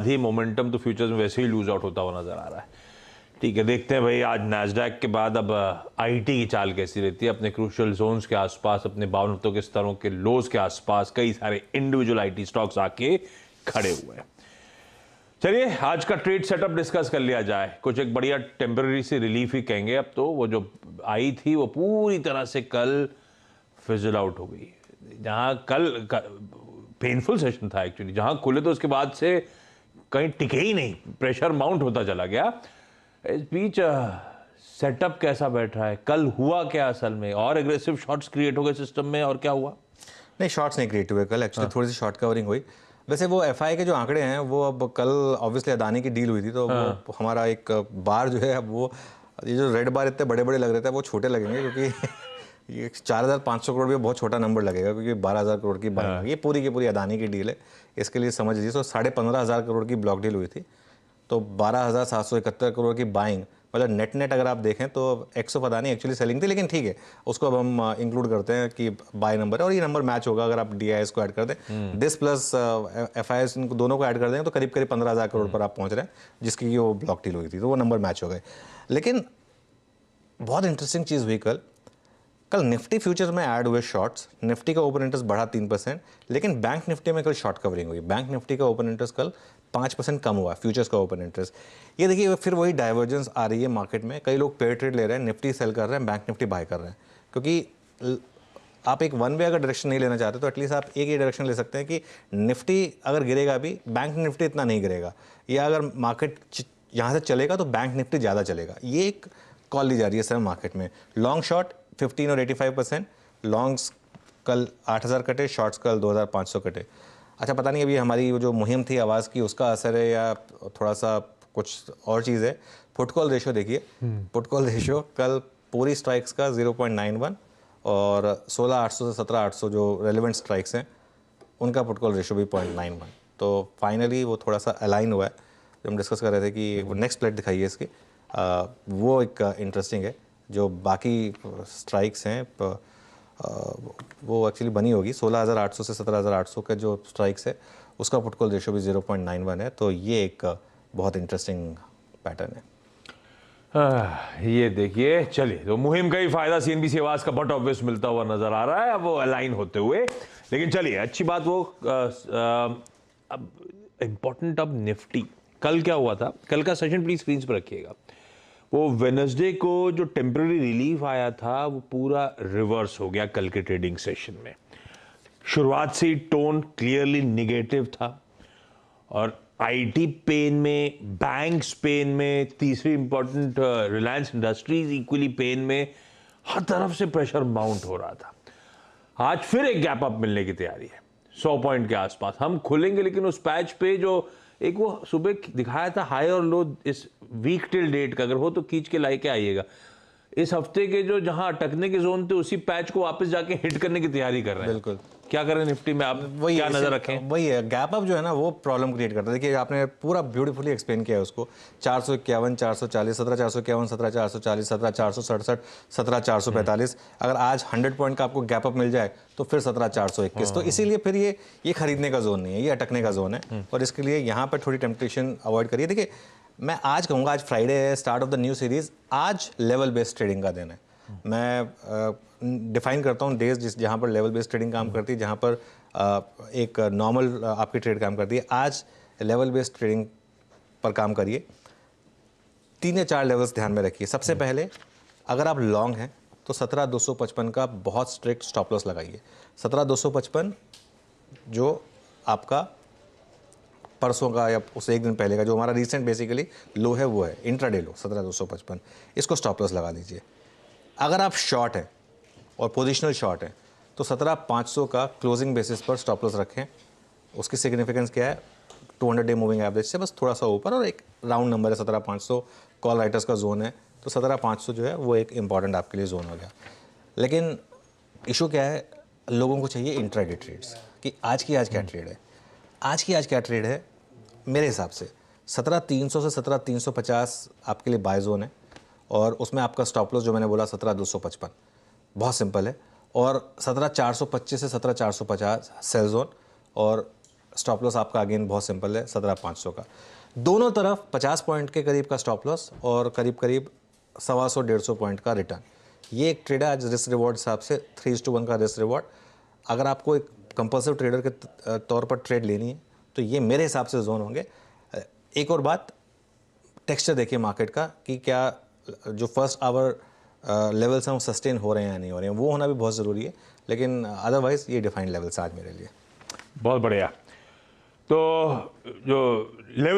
ही momentum तो futures में वैसे ही लूज आउट होता हुआ नजर आ रहा है। ठीक है, देखते हैं भाई आज नैस्डैक के बाद अब आईटी की चाल कैसी रहती है। अपने क्रूशियल जोन्स के आसपास, अपने 52 के स्तरों के लोज के आसपास कई सारे इंडिविजुअल आईटी स्टॉक्स आके खड़े हुए हैं। चलिए आज का ट्रेड सेटअप डिस्कस कर लिया जाए। कुछ एक बढ़िया टेम्पररी से रिलीफ ही कहेंगे अब तो। वो जो आई थी वो पूरी तरह से कल फिजल आउट हो गई। जहां कल पेनफुल सेशन था एक्चुअली, जहां खुले तो उसके बाद से कहीं टिके ही नहीं, प्रेशर माउंट होता चला गया। इस बीच सेटअप कैसा बैठ रहा है, कल हुआ क्या असल में? और एग्रेसिव शॉट्स क्रिएट हो गए सिस्टम में और क्या हुआ? नहीं, शॉर्ट्स नहीं क्रिएट हुए कल, एक्चुअली थोड़ी सी शॉर्ट कवरिंग हुई। वैसे वो एफआई के जो आंकड़े हैं वो अब कल ऑब्वियसली अदानी की डील हुई थी, तो वो हमारा एक बार जो है, अब वो ये जो रेड बार इतने बड़े बड़े लग रहे थे वो छोटे लगेंगे, क्योंकि ये 4,500 करोड़ भी बहुत छोटा नंबर लगेगा, क्योंकि 12,000 करोड़ की बाइंग ये पूरी की पूरी अदानी की डील है। इसके लिए समझ लीजिए, तो 15,500 करोड़ की ब्लॉक डील हुई थी, तो 12,771 करोड़ की बाइंग, मतलब नेट नेट अगर आप देखें तो एक्सो पता नहीं एक्चुअली सेलिंग थी, लेकिन ठीक है, उसको अब हम इंक्लूड करते हैं कि बाय नंबर है और ये नंबर मैच होगा अगर आप डीआईएस को ऐड कर दें, दिस प्लस एफआईएस इनको दोनों को ऐड कर दें तो करीब करीब 15,000 करोड़ पर आप पहुंच रहे हैं, जिसकी वो ब्लॉक डील हुई थी, तो वो नंबर मैच हो गए। लेकिन बहुत इंटरेस्टिंग चीज़ हुई कल निफ्टी फ्यूचर्स में ऐड हुए शॉर्ट्स। निफ्टी का ओपन इंटरेस्ट बढ़ा 3%, लेकिन बैंक निफ्टी में कल शॉर्ट कवरिंग हुई। बैंक निफ्टी का ओपन इंटरेस्ट कल 5% कम हुआ, फ्यूचर्स का ओपन इंटरेस्ट। ये देखिए फिर वही डाइवर्जेंस आ रही है मार्केट में। कई लोग पेयर ट्रेड ले रहे हैं, निफ्टी सेल कर रहे हैं, बैंक निफ्टी बाय कर रहे हैं, क्योंकि आप एक वन वे अगर डायरेक्शन नहीं लेना चाहते तो एटलीस्ट आप एक ही डायरेक्शन ले सकते हैं कि निफ्टी अगर गिरेगा भी, बैंक निफ्टी इतना नहीं गिरेगा, या अगर मार्केट यहाँ से चलेगा तो बैंक निफ्टी ज़्यादा चलेगा। ये एक कॉल ली जा रही है सर मार्केट में। लॉन्ग शॉर्ट 15 और 85%, लॉन्ग्स कल 8,000 कटे, शॉर्ट्स कल 2,500 कटे। अच्छा, पता नहीं अभी हमारी वो जो मुहिम थी आवाज़ की उसका असर है या थोड़ा सा कुछ और चीज़ है। पुट कॉल रेशो देखिए, पुट कॉल रेशो कल पूरी स्ट्राइक्स का 0.91 और 16,800 से 17,800 जो रेलिवेंट स्ट्राइक्स हैं उनका पुट कॉल रेशो भी 0.91। तो फाइनली वो थोड़ा सा अलाइन हुआ है। जो हम डिस्कस कर रहे थे कि नेक्स्ट प्लेट दिखाइए इसकी, वो एक इंटरेस्टिंग है। जो बाकी स्ट्राइक्स हैं वो एक्चुअली बनी होगी 16,800 से 17,800 का जो स्ट्राइक्स है उसका पुट कॉल रेशो भी 0.91 है। तो ये एक बहुत इंटरेस्टिंग पैटर्न है। ये देखिए, चलिए तो मुहिम का ही फायदा सीएनबीसी आवाज का बट ऑब्वियस मिलता हुआ नजर आ रहा है अब वो अलाइन होते हुए। लेकिन चलिए अच्छी बात, वो अब इंपॉर्टेंट अब निफ्टी। कल क्या हुआ था, कल का सेशन प्लीज स्क्रीन पर रखिएगा। वो वेडनेसडे को जो टेम्पररी रिलीफ आया था वो पूरा रिवर्स हो गया कल के ट्रेडिंग सेशन में। शुरुआत से ही टोन क्लियरली निगेटिव था और आईटी पेन में, बैंक्स पेन में, तीसरी important Reliance Industries equally pain में, हर तरफ से प्रेशर माउंट हो रहा था। आज फिर एक गैप अप मिलने की तैयारी है 100 पॉइंट के आसपास। हम खुलेंगे, लेकिन उस पैच पे जो एक वो सुबह दिखाया था हाई और लो इस वीक टिल डेट का, अगर हो तो खींच के लाई के आइएगा। इस हफ्ते के जो जहां अटकने के जोन थे उसी पैच को वापस जाके हिट करने की तैयारी कर रहे हैं। बिल्कुल। क्या करें निफ्टी में, आप वही क्या नजर रखें? वही है, गैप अप जो है ना वो प्रॉब्लम क्रिएट करता है। देखिए आपने पूरा ब्यूटीफुली एक्सप्लेन किया है उसको। 451, 440, 17,451, 17,440, 17,467, 17,445। अगर आज 100 पॉइंट का आपको गैप अप मिल जाए तो फिर 17,421। तो इसीलिए फिर ये खरीदने का जोन नहीं है, ये अटकने का जोन है, और इसके लिए यहाँ पर थोड़ी टेम्पटेशन अवॉइड करिए। देखिए मैं आज कहूँगा, आज फ्राइडे है, start of the new series, आज लेवल बेस्ड ट्रेडिंग का दिन है। मैं डिफाइन करता हूँ डेज जहाँ पर लेवल बेस्ड ट्रेडिंग काम करती है, जहाँ पर एक नॉर्मल आपकी ट्रेड काम करती है। आज लेवल बेस्ड ट्रेडिंग पर काम करिए। 3 या 4 लेवल्स ध्यान में रखिए। सबसे पहले अगर आप लॉन्ग हैं तो 17,255 का बहुत स्ट्रिक्ट स्टॉप लॉस लगाइए। 17,255 जो आपका परसों का या उससे एक दिन पहले का जो हमारा रिसेंट बेसिकली लो है वो है इंट्राडे लो 17,255, इसको स्टॉप लॉस लगा लीजिए। अगर आप शॉर्ट हैं और पोजिशनल शॉर्ट हैं तो 17,500 का क्लोजिंग बेसिस पर स्टॉप लॉस रखें। उसकी सिग्निफिकेंस क्या है, 200 डे मूविंग एवरेज से बस थोड़ा सा ऊपर, और एक राउंड नंबर है 17,500, कॉल राइटर्स का जोन है, तो 17,500 जो है वो एक इंपॉर्टेंट आपके लिए जोन हो गया। लेकिन इशू क्या है, लोगों को चाहिए इंट्राडे ट्रेड्स कि आज क्या ट्रेड है। आज क्या ट्रेड है मेरे हिसाब से 17,300 से 17,350 आपके लिए बाय जोन है, और उसमें आपका स्टॉप लॉस जो मैंने बोला 17,255 बहुत सिंपल है, और 17,425 से 17,450 सेल जोन, और स्टॉप लॉस आपका अगेन बहुत सिंपल है 17,500 का। दोनों तरफ 50 पॉइंट के करीब का स्टॉप लॉस और करीब करीब 125-150 पॉइंट का रिटर्न। ये एक ट्रेड है आज रिस्क रिवॉर्ड हिसाब से 3:1 का रिस्क रिवॉर्ड। अगर आपको एक कंपल्सिव ट्रेडर के तौर पर ट्रेड लेनी है तो ये मेरे हिसाब से जोन होंगे। एक और बात, टेक्सचर देखिए मार्केट का कि क्या जो फर्स्ट आवर लेवल्स हैं वो सस्टेन हो रहे हैं या नहीं हो रहे हैं, वो होना भी बहुत ज़रूरी है। लेकिन अदरवाइज ये डिफाइंड लेवल्स आज मेरे लिए। बहुत बढ़िया। तो जो लेवल